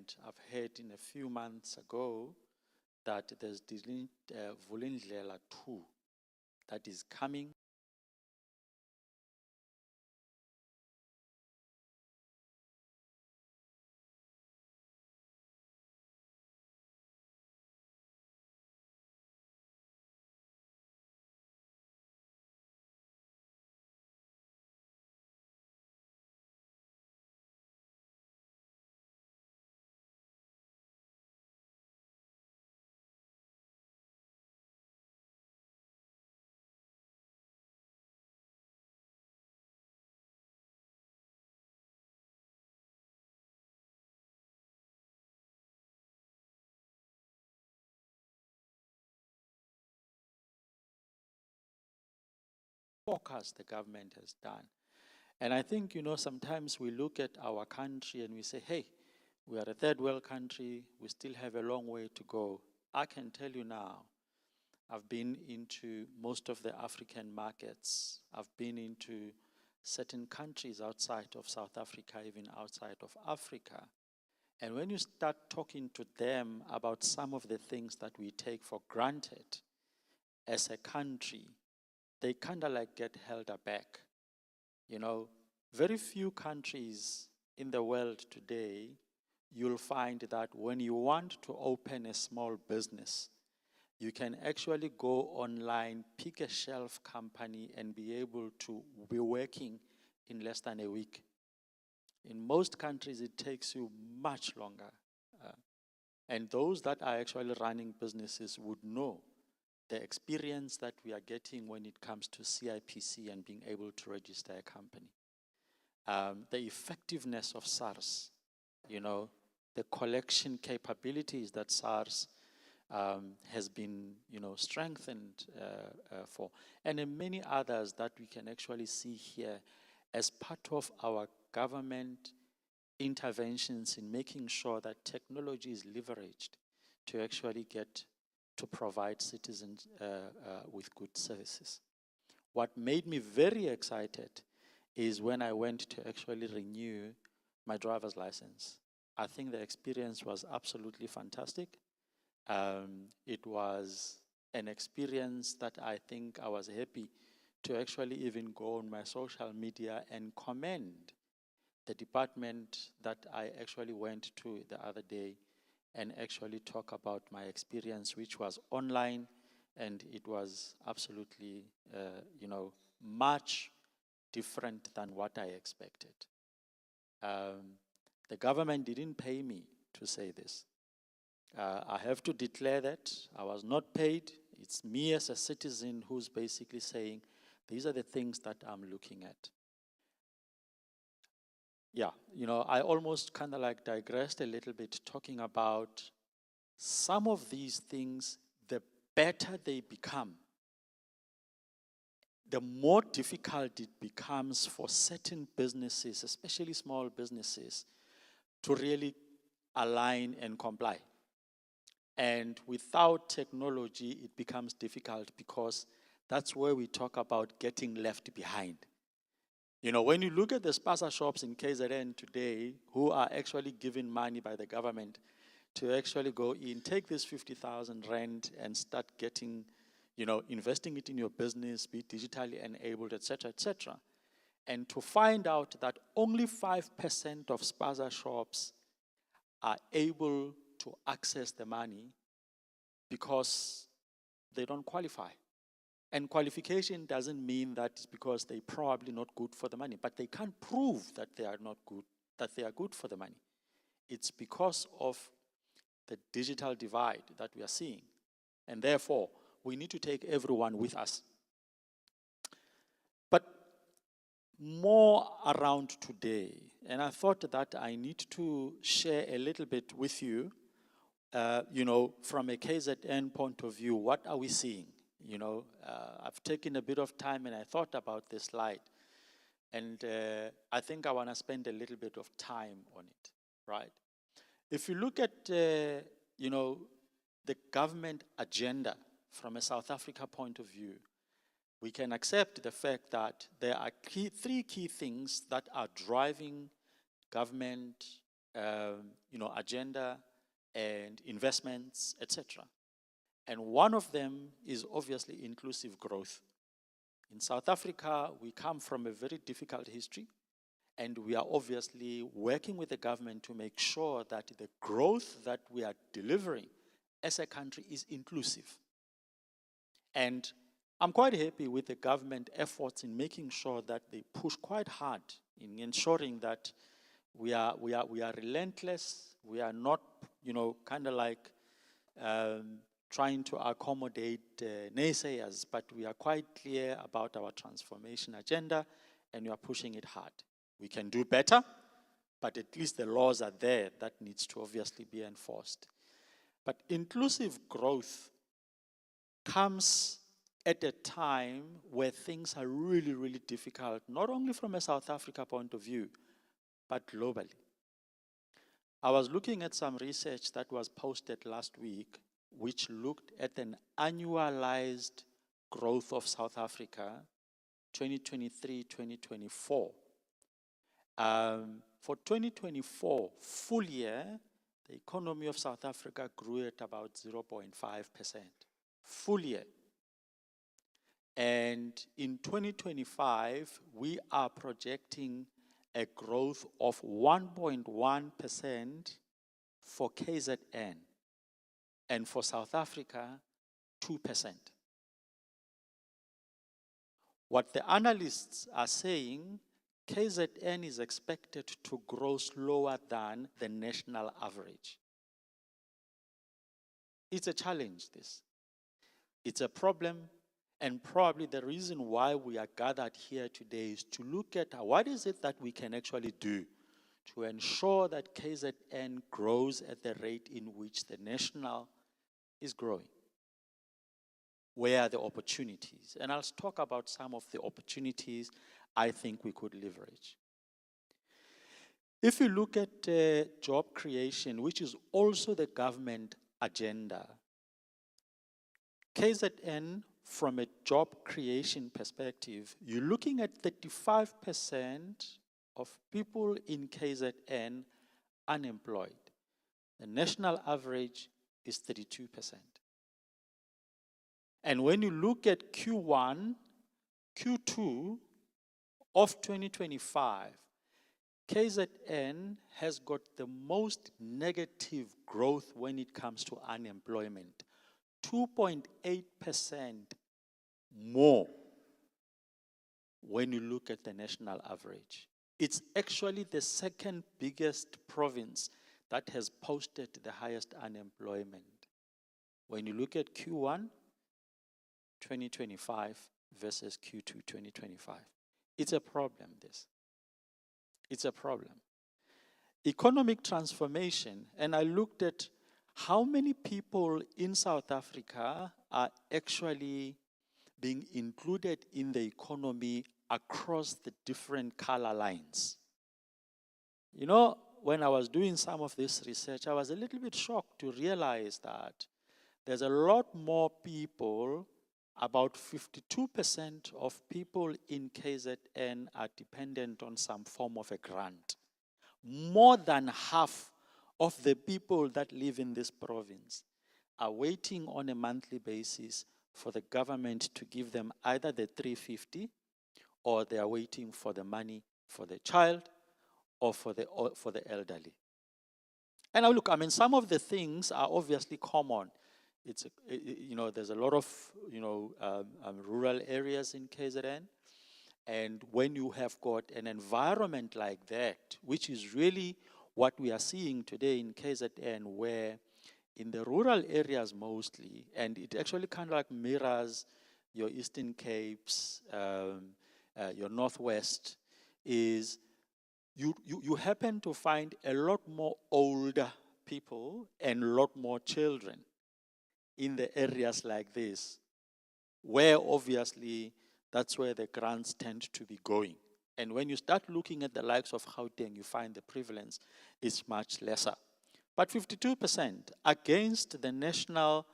and I've heard in a few months ago that there's Vulindlela 2 that is coming. Forecast the government has done. And I think, sometimes we look at our country and we say, hey, we are a third world country, we still have a long way to go. I can tell you now, I've been into most of the African markets. I've been into certain countries outside of South Africa, even outside of Africa. And when you start talking to them about some of the things that we take for granted as a country, they kind of like get held aback. Very few countries in the world today, you'll find that when you want to open a small business, you can actually go online, pick a shelf company, and be able to be working in less than a week. In most countries, it takes you much longer. And those that are actually running businesses would know the experience that we are getting when it comes to CIPC and being able to register a company. The effectiveness of SARS, the collection capabilities that SARS has been, strengthened for, and many others that we can actually see here as part of our government interventions in making sure that technology is leveraged to actually get to provide citizens with good services. What made me very excited is when I went to actually renew my driver's license. I think the experience was absolutely fantastic. It was an experience that I think I was happy to actually even go on my social media and commend the department that I actually went to the other day and actually talk about my experience, which was online, and it was absolutely, much different than what I expected. The government didn't pay me to say this. I have to declare that I was not paid. It's me as a citizen who's basically saying, these are the things that I'm looking at. Yeah, I almost kind of like digressed a little bit talking about some of these things. The better they become, the more difficult it becomes for certain businesses, especially small businesses, to really align and comply. And without technology, it becomes difficult because that's where we talk about getting left behind. When you look at the spaza shops in KZN today, who are actually given money by the government to actually go in, take this 50,000 rand and start getting, investing it in your business, be digitally enabled, etc., etc. And to find out that only 5% of spaza shops are able to access the money because they don't qualify. And qualification doesn't mean that it's because they're probably not good for the money, but they can't prove that they are not good, that they are good for the money. It's because of the digital divide that we are seeing. And therefore, we need to take everyone with us. But more around today, and I thought that I need to share a little bit with you, from a KZN point of view, what are we seeing? I've taken a bit of time and I thought about this slide. And I think I want to spend a little bit of time on it, right? If you look at, the government agenda from a South Africa point of view, we can accept the fact that there are three key things that are driving government agenda and investments, etc. And one of them is obviously inclusive growth. In South Africa, we come from a very difficult history, and we are obviously working with the government to make sure that the growth that we are delivering as a country is inclusive. And I'm quite happy with the government efforts in making sure that they push quite hard in ensuring that we are relentless. We are not, kind of like trying to accommodate naysayers, but we are quite clear about our transformation agenda, and we are pushing it hard. We can do better, but at least the laws are there that needs to obviously be enforced. But inclusive growth comes at a time where things are really, really difficult, not only from a South Africa point of view, but globally. I was looking at some research that was posted last week, which looked at an annualized growth of South Africa, 2023-2024. For 2024, full year, the economy of South Africa grew at about 0.5%. Full year. And in 2025, we are projecting a growth of 1.1% for KZN, and for South Africa, 2%. What the analysts are saying, KZN is expected to grow slower than the national average. It's a challenge, this. It's a problem, and probably the reason why we are gathered here today is to look at what is it that we can actually do to ensure that KZN grows at the rate in which the national is growing. Where are the opportunities? And I'll talk about some of the opportunities I think we could leverage. If you look at job creation, which is also the government agenda, KZN, from a job creation perspective, you're looking at 35% of people in KZN unemployed. The national average is 32%. And when you look at Q1, Q2 of 2025, KZN has got the most negative growth when it comes to unemployment. 2.8% more when you look at the national average. It's actually the second biggest province that has posted the highest unemployment. When you look at Q1 2025 versus Q2 2025. It's a problem, this. It's a problem. Economic transformation, and I looked at how many people in South Africa are actually being included in the economy across the different color lines. You know, when I was doing some of this research, I was a little bit shocked to realize that there's a lot more people, about 52% of people in KZN are dependent on some form of a grant. More than half of the people that live in this province are waiting on a monthly basis for the government to give them either the 350 or they are waiting for the money for the child or for the elderly. And now look, I mean, some of the things are obviously common. It's there's a lot of rural areas in KZN, and when you have got an environment like that, which is really what we are seeing today in KZN, where in the rural areas mostly, and it actually kind of like mirrors your Eastern Capes, your Northwest, is you happen to find a lot more older people and a lot more children in the areas like this, where obviously that's where the grants tend to be going. And when you start looking at the likes of Gauteng, you find the prevalence is much lesser. But 52% against the national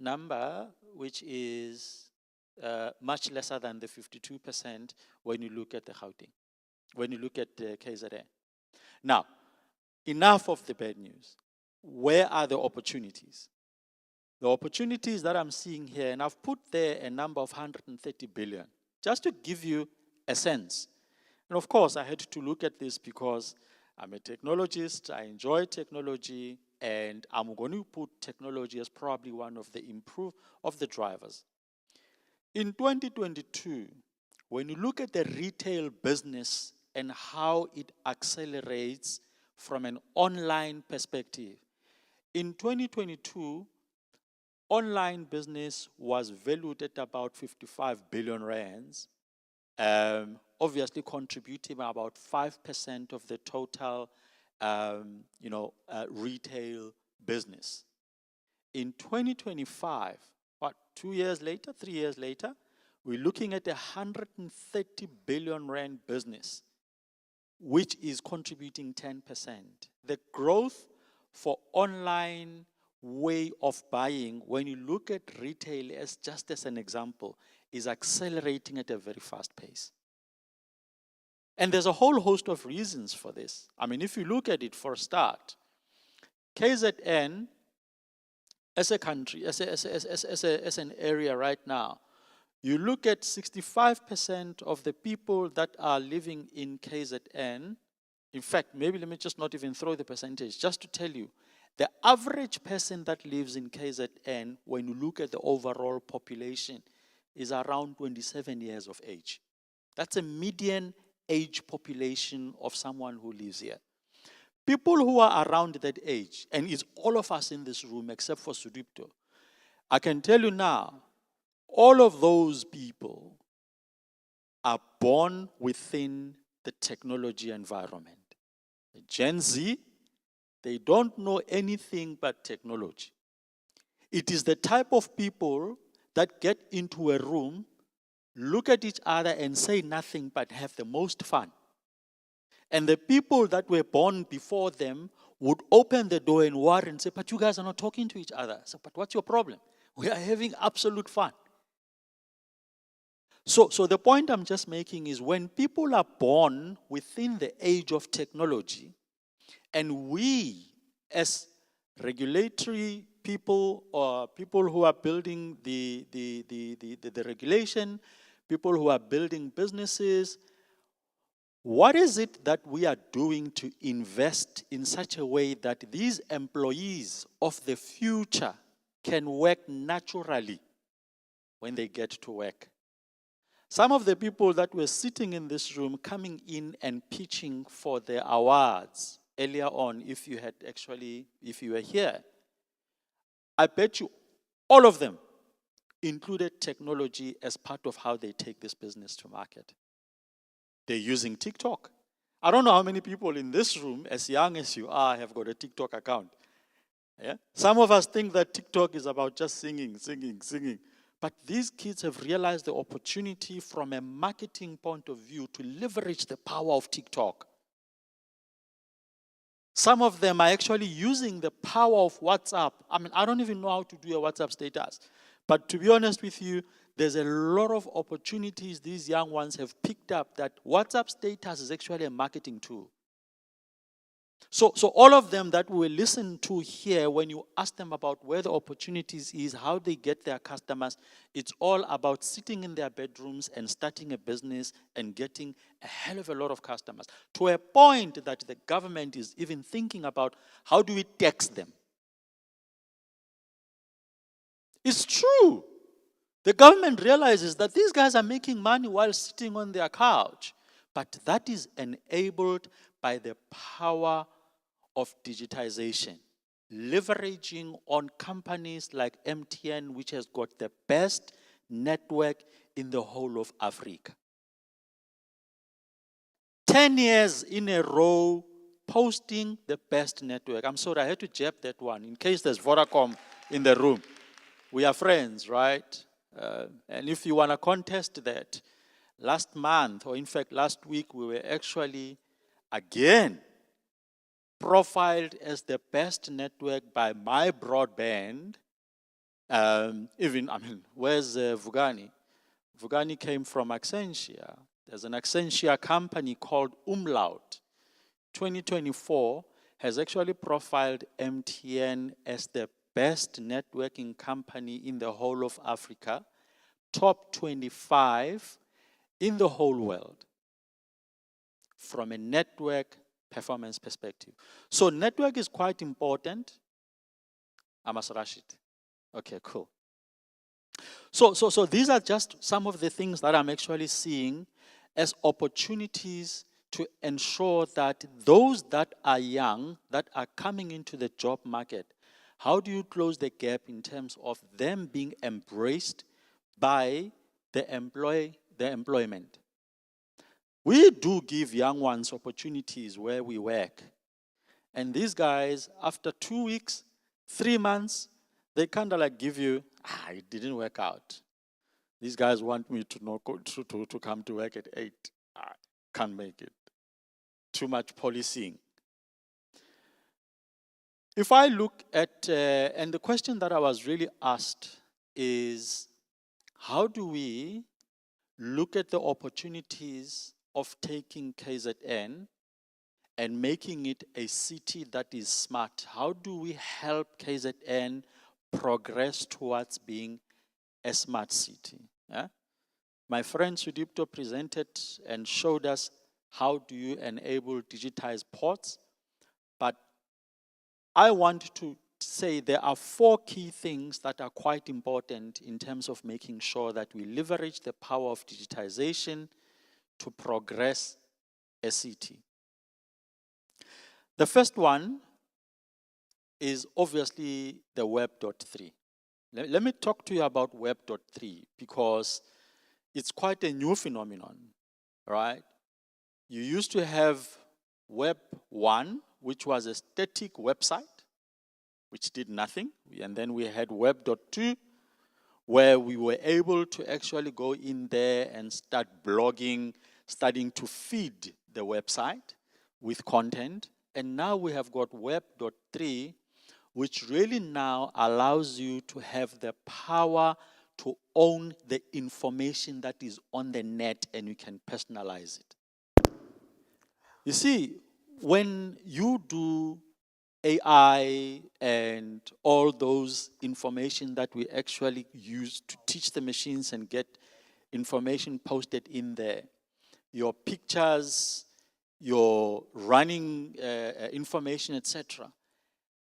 number, which is much lesser than the 52% when you look at the Gauteng, when you look at the KZN. Now, enough of the bad news. Where are the opportunities? The opportunities that I'm seeing here, and I've put there a number of 130 billion, just to give you a sense. And of course, I had to look at this because I'm a technologist, I enjoy technology, and I'm going to put technology as probably one of the drivers. In 2022, when you look at the retail business and how it accelerates from an online perspective, in 2022, online business was valued at about 55 billion rands, obviously contributing about 5% of the total, retail business. In 2025, 3 years later, we're looking at 130 billion rand business, which is contributing 10%. The growth for online way of buying, when you look at retail as just as an example, is accelerating at a very fast pace. And there's a whole host of reasons for this. I mean, if you look at it for a start, KZN as a country, as an area right now, you look at 65% of the people that are living in KZN. In fact, maybe let me just not even throw the percentage, just to tell you, the average person that lives in KZN, when you look at the overall population, is around 27 years of age. That's a median age population of someone who lives here. People who are around that age, and it's all of us in this room except for Sudipto, I can tell you now, all of those people are born within the technology environment. The Gen Z, they don't know anything but technology. It is the type of people that get into a room, look at each other and say nothing but have the most fun. And the people that were born before them would open the door and worry and say, but you guys are not talking to each other. So, but what's your problem? We are having absolute fun. So the point I'm just making is when people are born within the age of technology, and we as regulatory people or people who are building the regulation, people who are building businesses, what is it that we are doing to invest in such a way that these employees of the future can work naturally when they get to work? Some of the people that were sitting in this room coming in and pitching for the awards earlier on, if you were here, I bet you all of them included technology as part of how they take this business to market. They're using TikTok. I don't know how many people in this room, as young as you are, have got a TikTok account. Yeah? Some of us think that TikTok is about just singing. But these kids have realized the opportunity from a marketing point of view to leverage the power of TikTok. Some of them are actually using the power of WhatsApp. I mean, I don't even know how to do a WhatsApp status. But to be honest with you, there's a lot of opportunities these young ones have picked up that WhatsApp status is actually a marketing tool. So all of them that we listen to here, when you ask them about where the opportunities is, how they get their customers, it's all about sitting in their bedrooms and starting a business and getting a hell of a lot of customers. To a point that the government is even thinking about how do we tax them. It's true. The government realizes that these guys are making money while sitting on their couch. But that is enabled by the power of digitization, leveraging on companies like MTN, which has got the best network in the whole of Africa. 10 years in a row, posting the best network. I'm sorry, I had to jab that one in case there's Vodacom in the room. We are friends, right? And if you want to contest that, last month, or in fact last week, we were actually again profiled as the best network by my broadband. Where's Vugani? Vugani came from Accenture. There's an Accenture company called Umlaut. 2024 has actually profiled MTN as the best networking company in the whole of Africa, top 25 in the whole world, from a network performance perspective. So network is quite important. I must rush it. Okay, cool. So these are just some of the things that I'm actually seeing as opportunities to ensure that those that are young, that are coming into the job market, how do you close the gap in terms of them being embraced by the employment? We do give young ones opportunities where we work. And these guys, after 2 weeks, 3 months, they kind of like give you, it didn't work out. These guys want me to come to work at 8. I can't make it. Too much policing. If I look at, and the question that I was really asked is, how do we look at the opportunities of taking KZN and making it a city that is smart? How do we help KZN progress towards being a smart city? Yeah? My friend Sudipto presented and showed us how do you enable digitized ports. But I want to say there are 4 key things that are quite important in terms of making sure that we leverage the power of digitization to progress a city. The first one is obviously the Web.3. Let me talk to you about Web.3 because it's quite a new phenomenon, right? You used to have Web 1, which was a static website, which did nothing. And then we had Web.2, where we were able to actually go in there and start blogging, starting to feed the website with content. And now we have got Web.3, which really now allows you to have the power to own the information that is on the net and you can personalize it. You see, when you do AI and all those information that we actually use to teach the machines and get information posted in there, your pictures, your running information, etc.,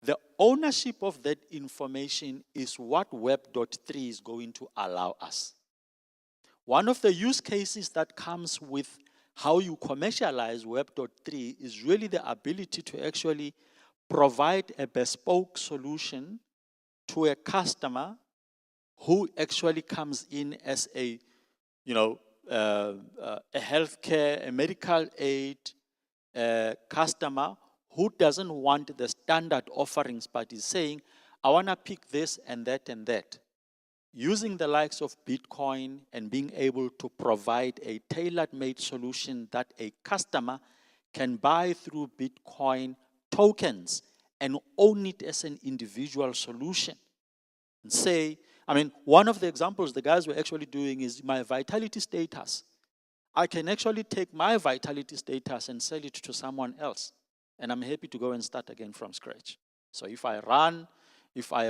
the ownership of that information is what Web.3 is going to allow us. One of the use cases that comes with how you commercialize Web.3 is really the ability to actually provide a bespoke solution to a customer who actually comes in as a, a healthcare, a medical aid customer who doesn't want the standard offerings, but is saying, I want to pick this and that and that. Using the likes of Bitcoin and being able to provide a tailor-made solution that a customer can buy through Bitcoin tokens and own it as an individual solution. And say, one of the examples the guys were actually doing is my vitality status. I can actually take my vitality status and sell it to someone else. And I'm happy to go and start again from scratch. So if I run, if I have